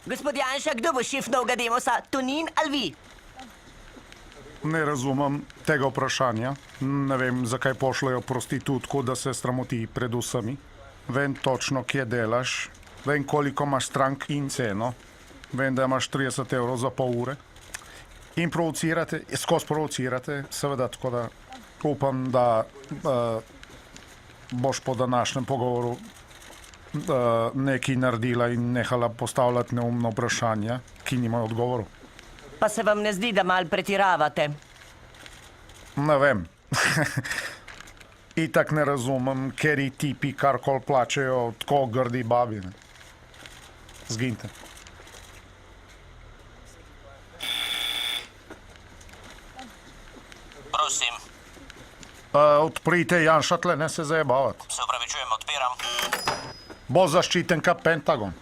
Gospod Janša, kdo bo šef novega Demosa? Tonin ali vi? Ne razumem tega vprašanja. Ne vem, zakaj pošljajo prostitutko, da se sramoti pred vsemi. Vem točno, kje delaš, vem, koliko imaš strank in ceno. Vem, da imaš 30 evrov za pol ure. In provocirate, skozi provocirate, seveda, tako da upam, da boš po današnjem pogovoru nekaj naredila in nehala postavljati neumno vprašanja, ki nimajo odgovorov. Pa se vam ne zdi, da mal pretiravate? Ne vem. Itak ne razumem, ker tipi karkoli plačajo tako grdi babi. Ne. Zginite. Prosim, Odprite Janša tle, ne se zajebavati. se upravičujem, odpiram. Bo zaščiten kot Pentagon.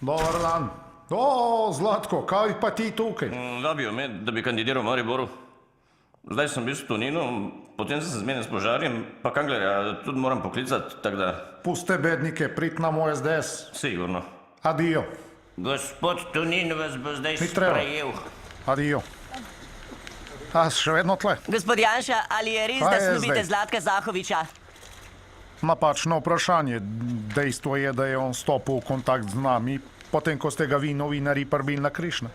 Dobar dan. O, Zlatko, kaj pa ti tukaj? Vabijo me, da bi kandidiral v Mariboru. Zdaj sem bil s Toninom, potem sem se zmenil s požarjem, pa Kanglerja tudi moram poklicati, tako da Puste bednike, prid na moj SDS. sigurno. Adijo, Gospod Tonin vas bo zdaj Ni treba. sprejel. adijo. A, še vedno tle? Gospod Janša, ali je res, Kaj da je snubite zdaj? Zlatka Zahoviča? Napačno vprašanje. Dejstvo je, da je on stopil v kontakt z nami, potem ko ste ga vi novinarji prbili na Krišne.